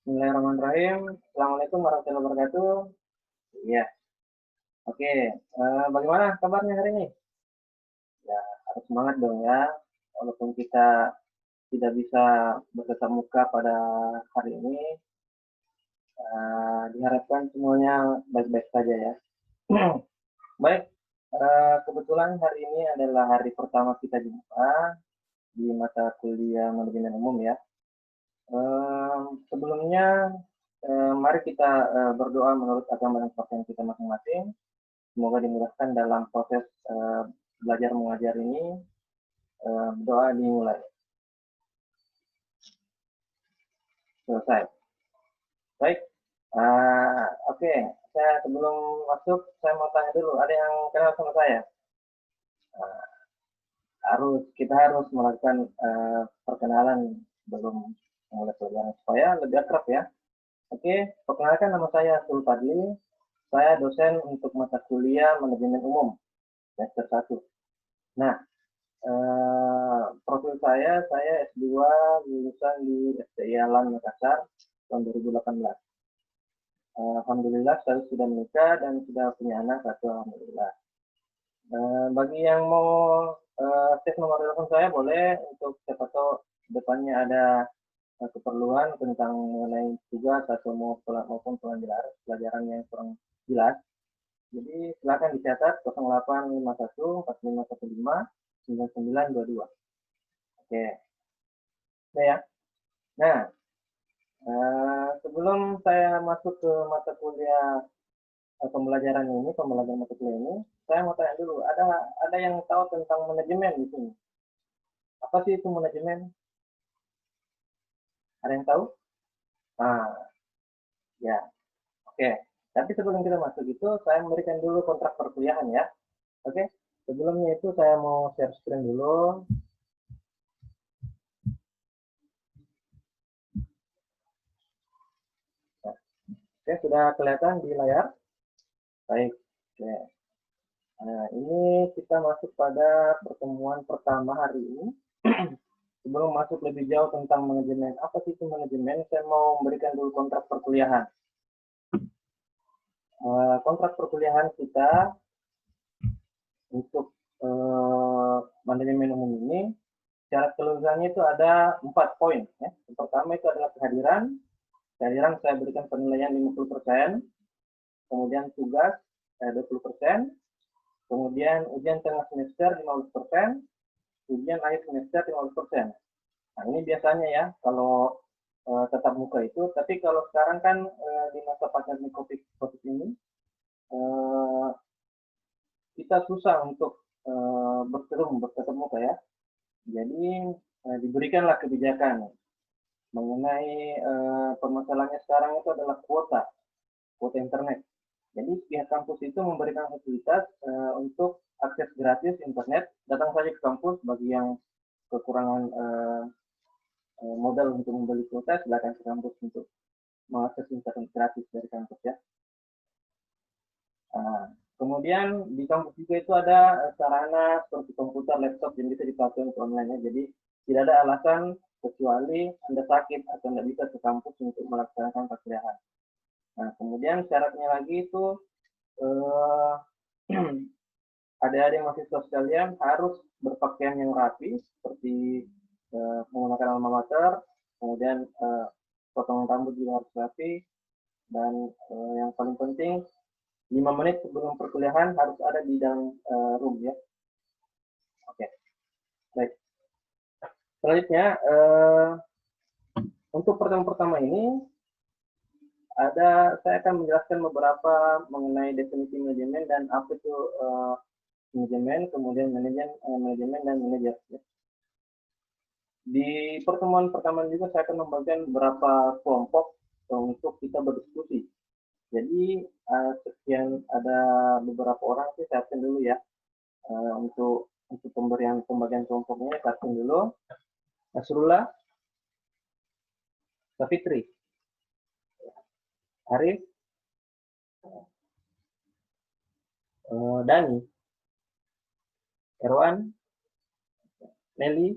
Bismillahirrahmanirrahim. Assalamualaikum warahmatullahi wabarakatuh. Iya, oke. Bagaimana kabarnya hari ini? Ya, harus semangat dong ya. Walaupun kita tidak bisa bertatap muka pada hari ini, diharapkan semuanya baik-baik saja ya. Baik, kebetulan hari ini adalah hari pertama kita jumpa di mata kuliah manajemen umum ya. Sebelumnya, mari kita berdoa menurut agama dan kepercayaan kita masing-masing. Semoga dimudahkan dalam proses belajar mengajar ini. Doa dimulai. Selesai. Baik. Oke. Saya sebelum masuk, saya mau tanya dulu. Ada yang kenal sama saya? Kita harus melakukan perkenalan sebelum mulai pelajaran supaya lebih akrab ya. Oke. Perkenalkan, nama saya Sulfadli. Saya dosen untuk mata kuliah manajemen umum semester 1. Nah, profil saya S2 lulusan di STI Alam Makassar tahun 2018. Alhamdulillah saya sudah menikah dan sudah punya anak satu, alhamdulillah. Bagi yang mau cek nomor telepon saya boleh, untuk siapa tahu depannya ada keperluan tentang mengenai tugas atau maupun pelajaran yang kurang jelas. Jadi silakan dicatat 0851 4515 9922. Oke. Oke ya. Nah, sebelum saya masuk ke mata kuliah pembelajaran mata kuliah ini, saya mau tanya dulu, ada yang tahu tentang manajemen di sini? Apa sih itu manajemen? Ada yang tahu? Ya, oke. Tapi sebelum kita masuk itu, saya memberikan dulu kontrak perkuliahan ya. Oke. Sebelumnya itu saya mau share screen dulu. Oke, sudah kelihatan di layar? Baik. Oke. Nah, ini kita masuk pada pertemuan pertama hari ini. Sebelum masuk lebih jauh tentang manajemen, apa sih itu manajemen? Saya mau memberikan dulu kontrak perkuliahan. Kontrak perkuliahan kita untuk manajemen umum ini, syarat kelulusannya itu ada 4 poin. Ya. Yang pertama itu adalah kehadiran. Kehadiran saya berikan penilaian 50%, kemudian tugas 20%, kemudian ujian tengah semester 15%, ujian akhir semester 15%. Nah, ini biasanya ya kalau tetap muka itu, tapi kalau sekarang kan di masa pandemi COVID ini kita susah untuk bertetap muka ya. Jadi diberikanlah kebijakan mengenai permasalahannya sekarang itu adalah kuota internet. Jadi pihak kampus itu memberikan fasilitas untuk akses gratis internet. Datang saja ke kampus. Bagi yang kekurangan modal untuk membeli kuota, silakan ke kampus untuk mengakses internet gratis dari kampus ya. Kemudian di kampus juga itu ada sarana seperti komputer, laptop yang bisa dipakai untuk online ya. Jadi tidak ada alasan kecuali Anda sakit atau tidak bisa ke kampus untuk melaksanakan perkuliahan. Nah, kemudian syaratnya lagi itu adik-adik mahasiswa sekalian harus berpakaian yang rapi, seperti menggunakan alma mater, kemudian potongan rambut juga harus rapi, dan yang paling penting 5 menit sebelum perkuliahan harus ada di dalam room ya. Oke, baik. Selanjutnya untuk pertemuan pertama ini saya akan menjelaskan beberapa mengenai definisi manajemen dan apa itu manajemen, kemudian manajemen dan manajer. Ya. Di pertemuan pertama juga saya akan membagikan beberapa kelompok untuk kita berdiskusi. Jadi sekian ada beberapa orang sih, saya absen dulu ya. Untuk pembagian kelompoknya saya absen dulu. Nasrullah, Safitri, Arif, Dani, Erwan, Nelly,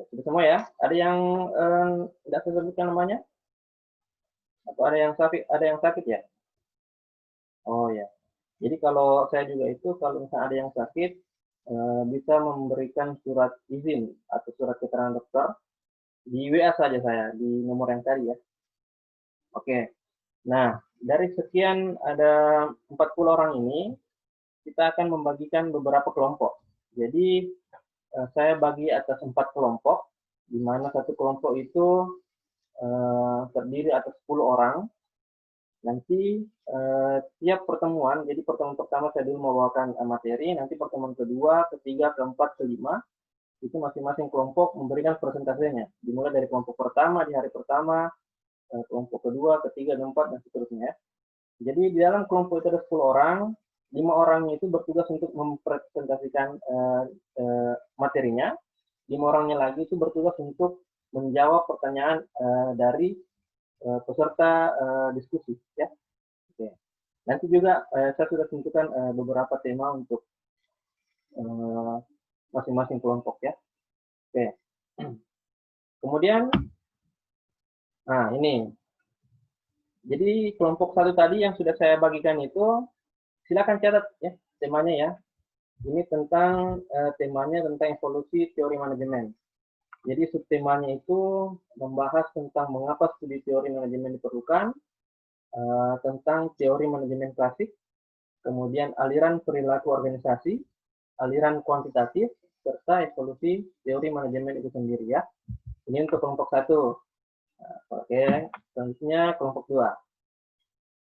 Sudah semua ya? Ada yang tidak saya sebutkan namanya? Atau ada yang sakit? Ada yang sakit ya? Oh ya. Jadi kalau saya juga itu kalau misalnya ada yang sakit bisa memberikan surat izin atau surat keterangan dokter di WA saja saya di nomor yang tadi ya. Oke. Nah, dari sekian ada 40 orang ini kita akan membagikan beberapa kelompok. Jadi saya bagi atas 4 kelompok, di mana satu kelompok itu terdiri atas 10 orang. Nanti tiap pertemuan, jadi pertemuan pertama saya dulu membawakan materi, nanti pertemuan kedua, ketiga, keempat, kelima, itu masing-masing kelompok memberikan presentasinya. Dimulai dari kelompok pertama di hari pertama, kelompok kedua, ketiga, keempat, dan seterusnya. Jadi di dalam kelompok itu ada 10 orang, 5 orangnya itu bertugas untuk mempresentasikan materinya, 5 orangnya lagi itu bertugas untuk menjawab pertanyaan dari peserta diskusi ya. Oke. Nanti juga saya sudah tentukan beberapa tema untuk masing-masing kelompok ya. Oke. Kemudian, nah ini. Jadi kelompok satu tadi yang sudah saya bagikan itu, silakan catat ya temanya ya. Ini tentang temanya tentang evolusi teori manajemen. Jadi subtemanya itu membahas tentang mengapa studi teori manajemen diperlukan, tentang teori manajemen klasik, kemudian aliran perilaku organisasi, aliran kuantitatif, serta evolusi teori manajemen itu sendiri ya. Ini untuk kelompok satu. Oke, selanjutnya kelompok dua.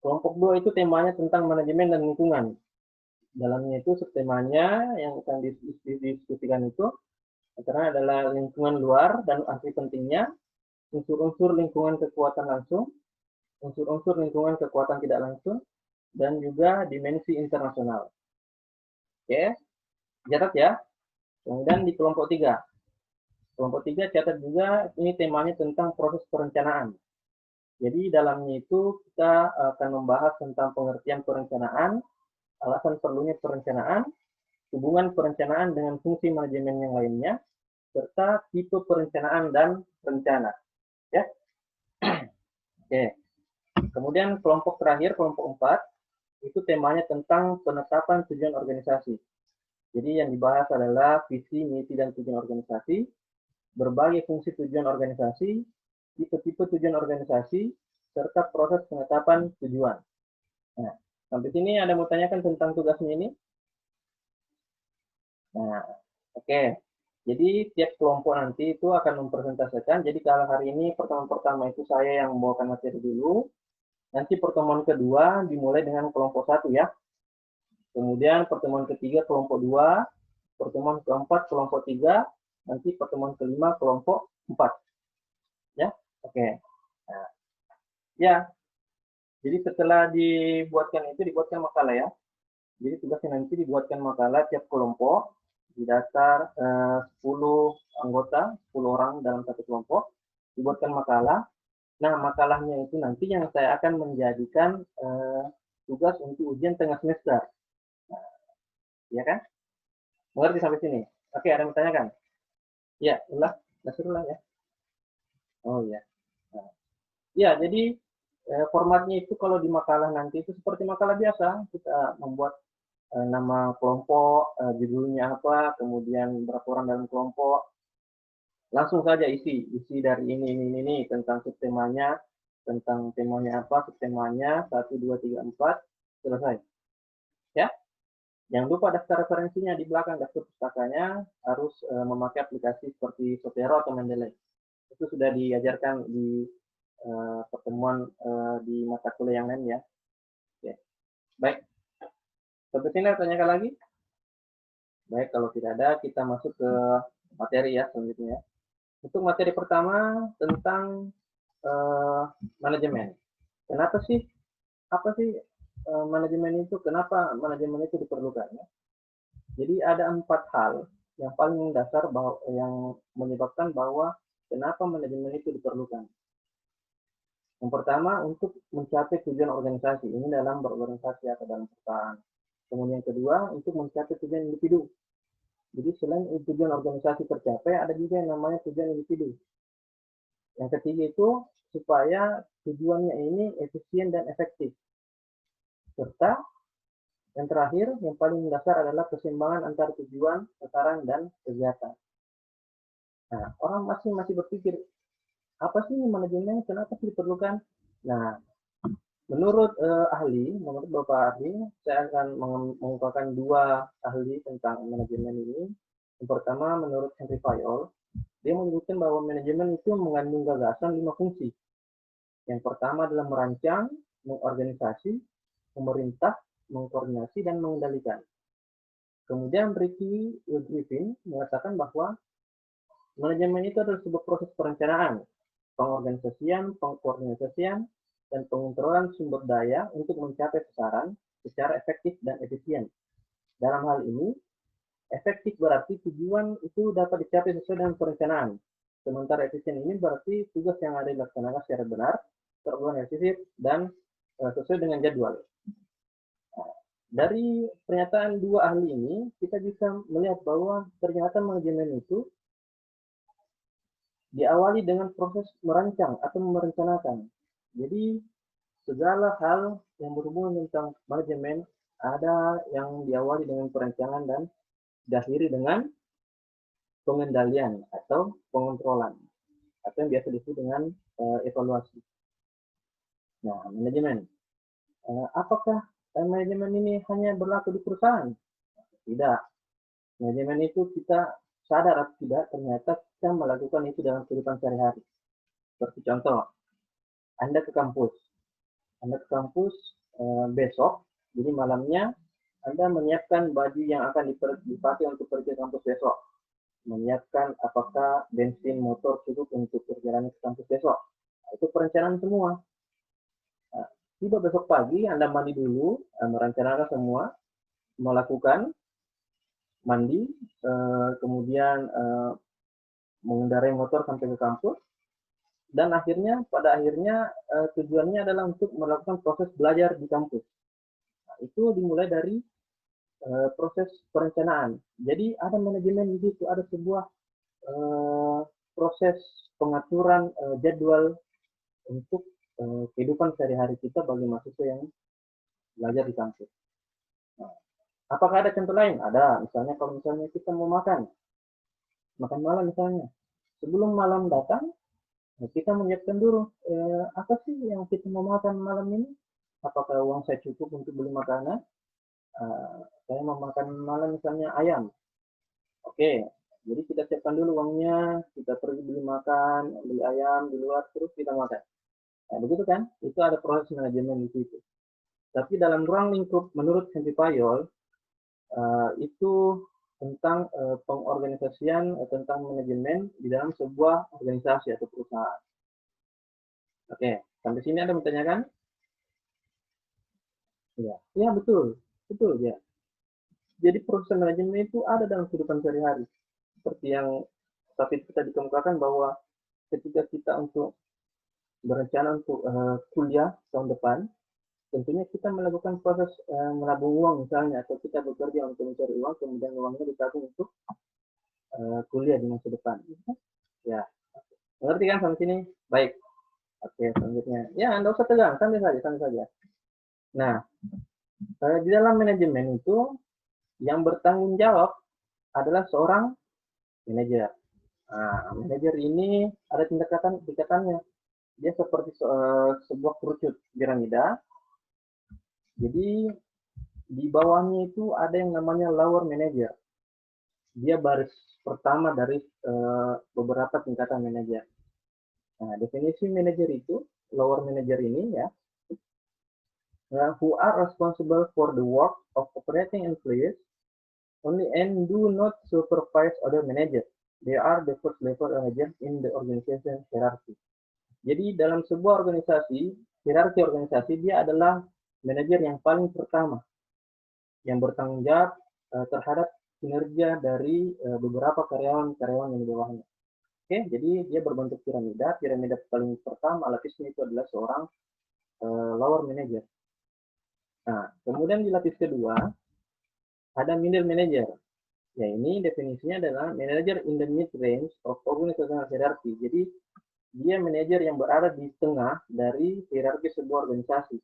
Kelompok dua itu temanya tentang manajemen dan lingkungan. Dalamnya itu subtemanya yang akan didiskusikan itu karena adalah lingkungan luar dan arti pentingnya, unsur-unsur lingkungan kekuatan langsung, unsur-unsur lingkungan kekuatan tidak langsung, dan juga dimensi internasional. Oke, catat ya. Kemudian di kelompok 3. Kelompok 3 catat juga ini temanya tentang proses perencanaan. Jadi dalamnya itu kita akan membahas tentang pengertian perencanaan, alasan perlunya perencanaan, hubungan perencanaan dengan fungsi manajemen yang lainnya, serta tipe perencanaan dan rencana. Ya. Oke. Kemudian kelompok terakhir, kelompok 4, itu temanya tentang penetapan tujuan organisasi. Jadi yang dibahas adalah visi, misi, dan tujuan organisasi, berbagai fungsi tujuan organisasi, tipe-tipe tujuan organisasi, serta proses penetapan tujuan. Nah, sampai sini ada mau tanyakan tentang tugasnya ini? Nah, oke. Jadi tiap kelompok nanti itu akan mempresentasikan. Jadi kalau hari ini pertemuan pertama itu saya yang membawakan materi dulu. Nanti pertemuan kedua dimulai dengan kelompok 1 ya. Kemudian pertemuan ketiga kelompok 2, pertemuan keempat kelompok 3, nanti pertemuan kelima kelompok 4. Ya, oke. Nah, ya, jadi setelah dibuatkan makalah ya. Jadi tugasnya nanti dibuatkan makalah tiap kelompok di dasar 10 anggota, 10 orang dalam satu kelompok, dibuatkan makalah. Nah, makalahnya itu nanti yang saya akan menjadikan tugas untuk ujian tengah semester. Nah, ya kan? Mengerti sampai sini? Oke, ada yang bertanyakan? Ya, ulah, Nasrullah ya. Oh iya. Nah, ya, jadi formatnya itu kalau di makalah nanti itu seperti makalah biasa, kita membuat nama kelompok, judulnya apa, kemudian berapa orang dalam kelompok, langsung saja isi dari ini tentang subtemanya, tentang temanya apa, subtemanya 1, 2, 3, 4, selesai. Ya, jangan lupa daftar referensinya di belakang daftar pustakanya harus memakai aplikasi seperti Zotero atau Mendeley. Itu sudah diajarkan di pertemuan di mata kuliah yang lain ya. Oke. Baik. Sampai sini tanyakan lagi? Baik, kalau tidak ada kita masuk ke materi ya selanjutnya. Untuk materi pertama tentang manajemen. Kenapa sih? Apa sih manajemen itu? Kenapa manajemen itu diperlukan? Ya? Jadi ada 4 hal yang paling mendasar yang menyebabkan bahwa kenapa manajemen itu diperlukan. Yang pertama untuk mencapai tujuan organisasi. Ini dalam berorganisasi atau dalam perusahaan. Kemudian yang kedua untuk mencapai tujuan individu. Jadi selain tujuan organisasi tercapai, ada juga yang namanya tujuan individu. Yang ketiga itu supaya tujuannya ini efisien dan efektif. Serta yang terakhir, yang paling mendasar adalah keseimbangan antara tujuan, sasaran, dan kegiatan. Nah, orang masih berpikir, apa sih manajemen, kenapa sih diperlukan? Nah, menurut menurut Bapak ahli, saya akan mengungkapkan dua ahli tentang manajemen ini. Yang pertama, menurut Henry Fayol, dia menyebutkan bahwa manajemen itu mengandung gagasan 5 fungsi. Yang pertama adalah merancang, mengorganisasi, memerintah, mengkoordinasi, dan mengendalikan. Kemudian Ricky Griffin mengatakan bahwa manajemen itu adalah sebuah proses perencanaan, pengorganisasian, pengkoordinasian, dan pengontrolan sumber daya untuk mencapai sasaran secara efektif dan efisien. Dalam hal ini, efektif berarti tujuan itu dapat dicapai sesuai dengan perencanaan. Sementara efisien ini berarti tugas yang ada dilaksanakan secara benar, terorganisir, dan sesuai dengan jadwal. Dari pernyataan dua ahli ini, kita bisa melihat bahwa ternyata manajemen itu diawali dengan proses merancang atau merencanakan. Jadi, segala hal yang berhubungan tentang manajemen ada yang diawali dengan perencanaan dan diakhiri dengan pengendalian atau pengontrolan, atau yang biasa disebut dengan evaluasi. Nah, manajemen. Apakah manajemen ini hanya berlaku di perusahaan? Tidak. Manajemen itu kita sadar atau tidak, ternyata kita melakukan itu dalam kehidupan sehari-hari. Seperti contoh, Anda ke kampus. Besok, jadi malamnya Anda menyiapkan baju yang akan dipakai untuk pergi ke kampus besok. Menyiapkan apakah bensin motor cukup untuk perjalanan ke kampus besok. Itu perencanaan semua. Tiba besok pagi, Anda mandi dulu, merencanakan semua, melakukan mandi, kemudian mengendarai motor sampai ke kampus, dan pada akhirnya tujuannya adalah untuk melakukan proses belajar di kampus. Nah, itu dimulai dari proses perencanaan. Jadi ada manajemen di situ, ada sebuah proses pengaturan jadwal untuk kehidupan sehari-hari kita bagi mahasiswa yang belajar di kampus. Nah, apakah ada contoh lain? Ada. Misalnya kalau misalnya kita mau makan malam misalnya. Sebelum malam datang, kita menyiapkan dulu apa sih yang kita mau makan malam ini? Apakah uang saya cukup untuk beli makanan? Saya mau makan malam misalnya ayam. Oke, jadi kita siapkan dulu uangnya, kita pergi beli makan, beli ayam di luar, terus kita makan. Nah, begitu kan? Itu ada proses manajemen di situ. Tapi dalam ruang lingkup, menurut Henry Fayol, itu tentang pengorganisasian, tentang manajemen di dalam sebuah organisasi atau perusahaan. Oke, sampai sini Anda bertanyakan? Ya, betul ya. Jadi proses manajemen itu ada dalam kehidupan sehari-hari. Seperti yang tapi kita dikemukakan bahwa ketika kita untuk berencana untuk kuliah tahun depan, tentunya kita melakukan proses menabung uang misalnya, atau kita bekerja untuk mencari uang, kemudian uangnya ditabung untuk kuliah di masa depan. Ya, mengerti kan sampai sini? Baik. Oke, selanjutnya. Ya, Anda usah tegang, santai saja. Nah, di dalam manajemen itu yang bertanggung jawab adalah seorang manajer. Nah, manajer ini ada tingkatannya. Dia seperti sebuah kerucut piramida. Jadi di bawahnya itu ada yang namanya lower manager. Dia baris pertama dari beberapa tingkatan manajer. Nah, definisi manajer itu, lower manager ini ya, who are responsible for the work of operating employees only and do not supervise other managers. They are the first level manager in the organization hierarchy. Jadi dalam sebuah organisasi, hierarki organisasi, dia adalah manajer yang paling pertama yang bertanggung jawab terhadap kinerja dari beberapa karyawan-karyawan yang di bawahnya. Oke, jadi dia berbentuk piramida. Piramida paling pertama lapisnya itu adalah seorang lower manager. Nah, kemudian di lapis kedua ada middle manager. Ya, ini definisinya adalah manager in the mid range of organizational hierarchy. Jadi dia manajer yang berada di tengah dari hierarki sebuah organisasi.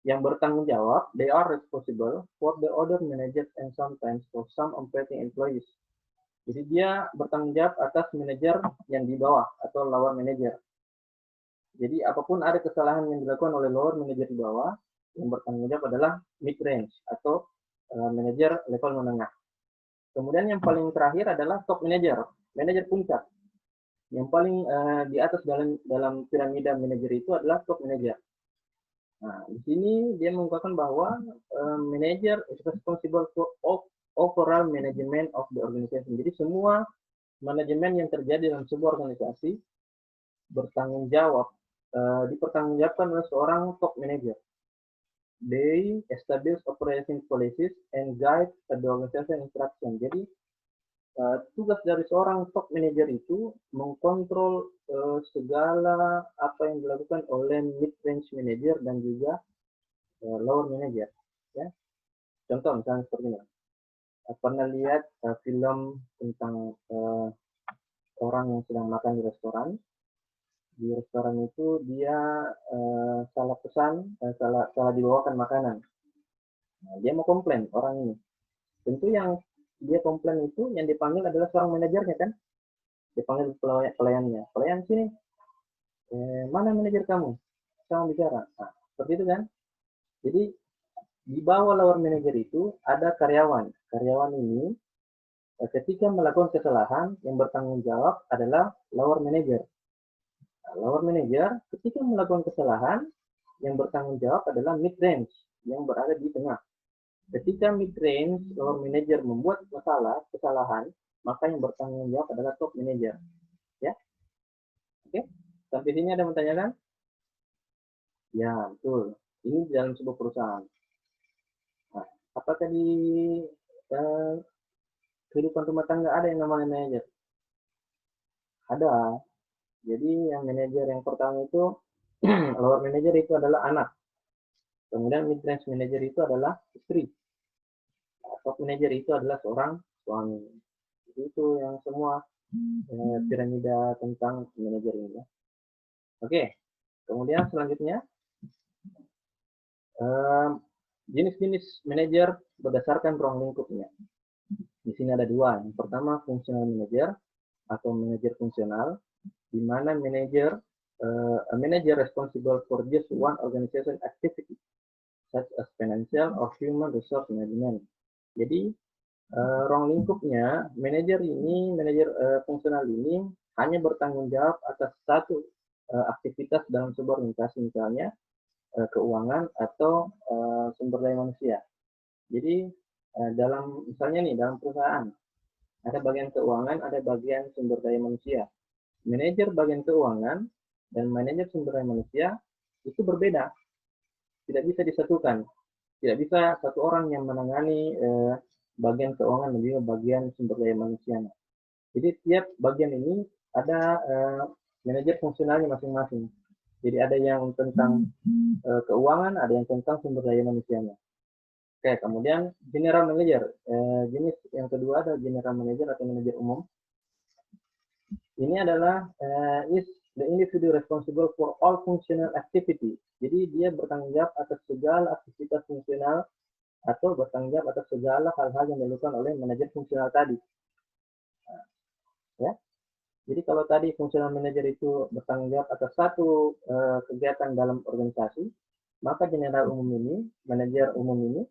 Yang bertanggung jawab, they are responsible for the other managers and sometimes for some operating employees. Jadi dia bertanggung jawab atas manajer yang di bawah atau lower manager. Jadi apapun ada kesalahan yang dilakukan oleh lower manager di bawah, yang bertanggung jawab adalah mid range atau manajer level menengah. Kemudian yang paling terakhir adalah top manager, manajer puncak. Yang paling di atas dalam piramida manajer itu adalah top manager. Nah, di sini dia mengungkapkan bahwa manager is responsible for overall management of the organization. Jadi semua manajemen yang terjadi dalam sebuah organisasi bertanggung jawab, dipertanggungjawabkan oleh seorang top manager. They establish operating policies and guide the organization instruction. Jadi tugas dari seorang top manager itu mengkontrol segala apa yang dilakukan oleh mid-range manager dan juga lower manager. Ya. Contoh misalnya seperti ini. Pernah lihat film tentang orang yang sedang makan di restoran. Di restoran itu dia salah pesan, salah dibawakan makanan. Nah, dia mau komplain orang ini. Tentu yang dia komplain itu yang dipanggil adalah seorang manajernya kan. Dipanggil pelayannya. Pelayan sini, mana manajer kamu? Saya mau bicara. Nah, seperti itu kan. Jadi di bawah lower manager itu ada karyawan. Karyawan ini ketika melakukan kesalahan yang bertanggung jawab adalah lower manager. Nah, lower manager ketika melakukan kesalahan yang bertanggung jawab adalah mid range yang berada di tengah. Ketika mid range lower manager membuat kesalahan, maka yang bertanggung jawab adalah top manager. Ya, oke. Sampai sini ada yang menanyakan? Ya, betul. Ini di dalam sebuah perusahaan. Nah, apakah di kehidupan rumah tangga ada yang namanya manajer? Ada. Jadi yang manajer yang pertama itu lower manager itu adalah anak. Kemudian mid range manager itu adalah istri. Top manager itu adalah seorang suami. Jadi itu yang semua piramida tentang manajer ini. Ya. Oke. Kemudian selanjutnya jenis-jenis manajer berdasarkan ruang lingkupnya. Di sini ada dua. Yang pertama functional manager atau manajer fungsional, di mana a manager responsible for just one organization activity, such as financial or human resource management. Jadi ruang lingkupnya manajer fungsional ini hanya bertanggung jawab atas satu aktivitas dalam sebuah organisasi, misalnya keuangan atau sumber daya manusia. Jadi misalnya nih dalam perusahaan ada bagian keuangan, ada bagian sumber daya manusia. Manajer bagian keuangan dan manajer sumber daya manusia itu berbeda, tidak bisa disatukan. Tidak bisa satu orang yang menangani bagian keuangan dan juga bagian sumber daya manusia. Jadi tiap bagian ini ada manajer fungsionalnya masing-masing. Jadi ada yang tentang keuangan, ada yang tentang sumber daya manusianya. Oke, kemudian general manager. Jenis yang kedua ada general manager atau manajer umum. Ini adalah is the individual responsible for all functional activity. Jadi dia bertanggung jawab atas segala aktivitas fungsional atau bertanggung jawab atas segala hal-hal yang dilakukan oleh manajer fungsional tadi. Nah, ya. Jadi kalau tadi fungsional manager itu bertanggung jawab atas satu kegiatan dalam organisasi, maka general umum ini, manajer umum ini,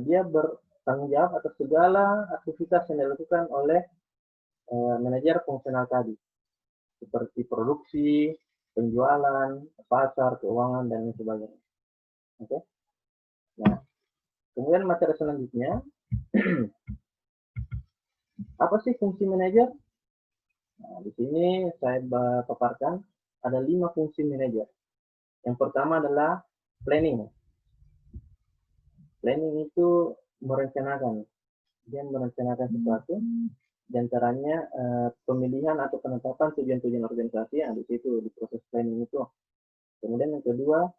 dia bertanggung jawab atas segala aktivitas yang dilakukan oleh manajer fungsional tadi, seperti produksi, penjualan, pasar, keuangan, dan lain sebagainya. Oke. Nah, kemudian materi selanjutnya, apa sih fungsi manajer? Nah, di sini saya paparkan ada 5 fungsi manajer. Yang pertama adalah planning. Planning itu merencanakan. Dia merencanakan sesuatu, diantaranya pemilihan atau penetapan tujuan-tujuan organisasi yang di situ di proses planning itu. Kemudian yang kedua,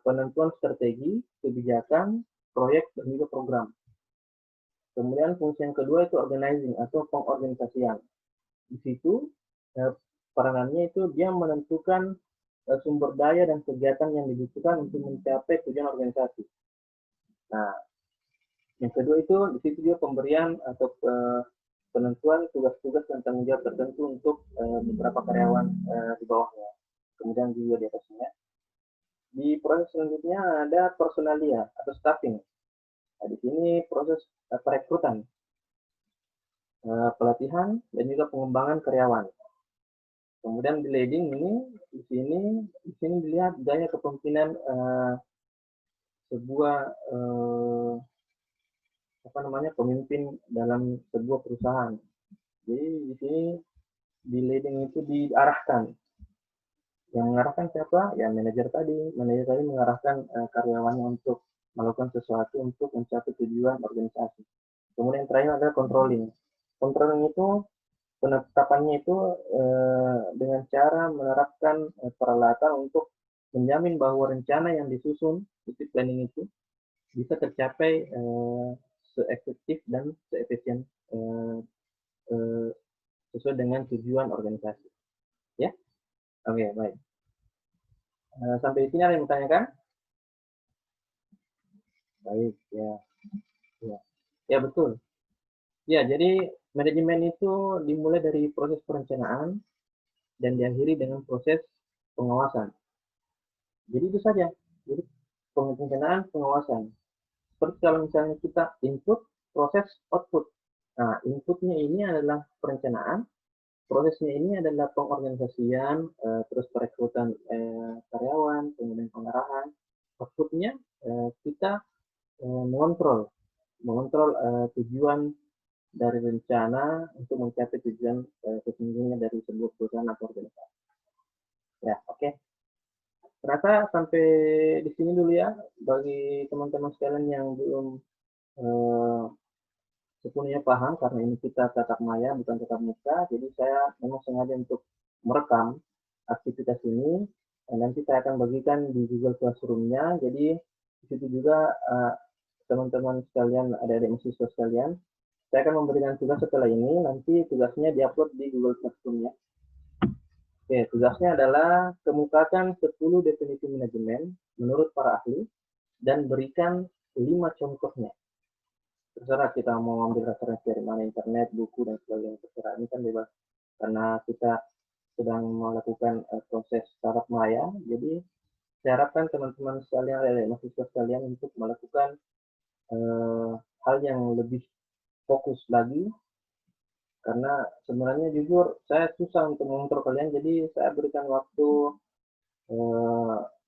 penentuan strategi, kebijakan, proyek, dan juga program. Kemudian fungsi yang kedua itu organizing atau pengorganisasian. Di situ peranannya itu dia menentukan sumber daya dan kegiatan yang dibutuhkan untuk mencapai tujuan organisasi. Nah, yang kedua itu di situ dia pemberian atau penentuan tugas-tugas dan tanggung jawab tertentu untuk beberapa karyawan di bawahnya. Kemudian juga di atasnya. Di proses selanjutnya ada personalia atau staffing. Nah, di sini proses perekrutan, pelatihan, dan juga pengembangan karyawan. Kemudian di leading ini, di sini dilihat gaya kepemimpinan sebuah pemimpin dalam sebuah perusahaan. Jadi di sini di leading itu diarahkan. Yang mengarahkan siapa? Ya manajer tadi. Manajer tadi mengarahkan karyawannya untuk melakukan sesuatu untuk mencapai tujuan organisasi. Kemudian yang terakhir adalah controlling. Controlling itu penetapannya itu dengan cara menerapkan peralatan untuk menjamin bahwa rencana yang disusun di planning itu bisa tercapai seefektif dan seefisien sesuai dengan tujuan organisasi. Ya, oke, baik. Sampai di sini ada yang bertanyakan? Baik, ya, ya, ya betul. Ya, jadi manajemen itu dimulai dari proses perencanaan dan diakhiri dengan proses pengawasan. Jadi itu saja. Jadi perencanaan, pengawasan. Seperti kalau misalnya kita input, proses, output. Nah, inputnya ini adalah perencanaan, prosesnya ini adalah pengorganisasian, terus perekrutan karyawan, kemudian pengarahan. Outputnya kita mengontrol tujuan dari rencana untuk mencapai tujuan sesungguhnya dari sebuah perusahaan atau organisasi. Ya, oke. Ternyata sampai di sini dulu ya bagi teman-teman sekalian yang belum sepenuhnya paham karena ini kita tatap maya bukan tatap muka, jadi saya memang sengaja untuk merekam aktivitas ini dan nanti saya akan bagikan di Google Classroom-nya. Jadi di situ juga teman-teman sekalian, adik-adik mahasiswa sekalian, saya akan memberikan tugas setelah ini, nanti tugasnya diupload di Google Classroom-nya. Oke, tugasnya adalah kemukakan 10 definisi manajemen menurut para ahli dan berikan 5 contohnya. Terserah kita mau ambil referensi dari mana, internet, buku, dan sebagainya, terserah. Ini kan bebas. Karena kita sedang melakukan proses tatap maya, jadi saya harapkan teman-teman sekalian, mahasiswa sekalian untuk melakukan hal yang lebih fokus lagi, karena sebenarnya jujur saya susah untuk mengontrol kalian, jadi saya berikan waktu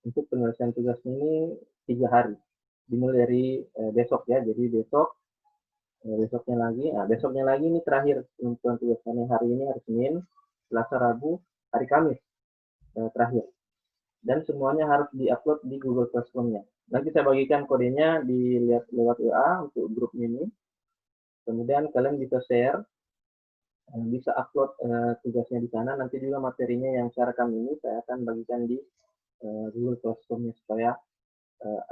untuk penyelesaian tugas ini 3 hari, dimulai dari besok ya. Jadi besoknya lagi ini terakhir penentuan tugasnya. Hari ini hari Senin, Selasa, Rabu, hari Kamis terakhir, dan semuanya harus diupload di Google Classroom-nya. Nanti saya bagikan kodenya dilihat lewat WA untuk grup ini. Kemudian kalian bisa share, bisa upload tugasnya di sana. Nanti juga materinya yang saya rekam ini saya akan bagikan di Google Classroom-nya supaya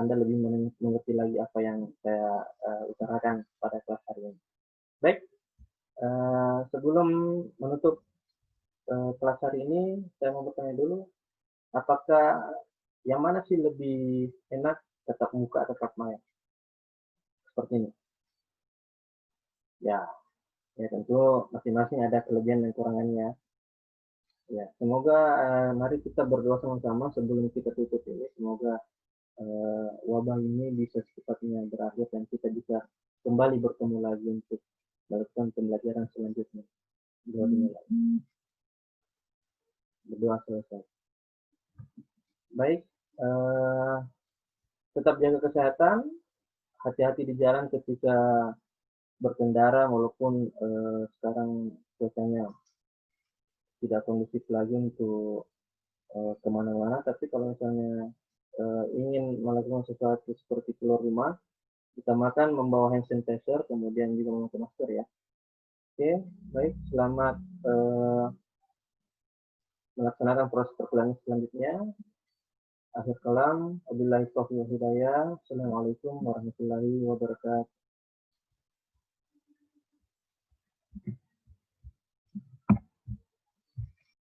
Anda lebih mengerti lagi apa yang saya utarakan pada kelas hari ini. Baik, sebelum menutup kelas hari ini, saya mau bertanya dulu, apakah yang mana sih lebih enak, tatap muka atau tatap maya? Seperti ini. Ya, tentu masing-masing ada kelebihan dan kekurangannya. Ya, semoga mari kita berdoa sama-sama sebelum kita tutup ini. Semoga wabah ini bisa secepatnya berakhir dan kita bisa kembali bertemu lagi untuk melakukan pembelajaran selanjutnya. Berdoa selesai. Baik, tetap jaga kesehatan, hati-hati di jalan ketika berkendara, walaupun sekarang cuacanya tidak kondusif lagi untuk kemana-mana, tapi kalau misalnya ingin melakukan sesuatu seperti keluar rumah, utamakan membawa hand sanitizer, kemudian juga memakai masker ya. Oke, baik, selamat melaksanakan proses perkuliahan selanjutnya. Akhir kalam, wabillahi taufiq wal hidayah. Assalamualaikum warahmatullahi wabarakatuh.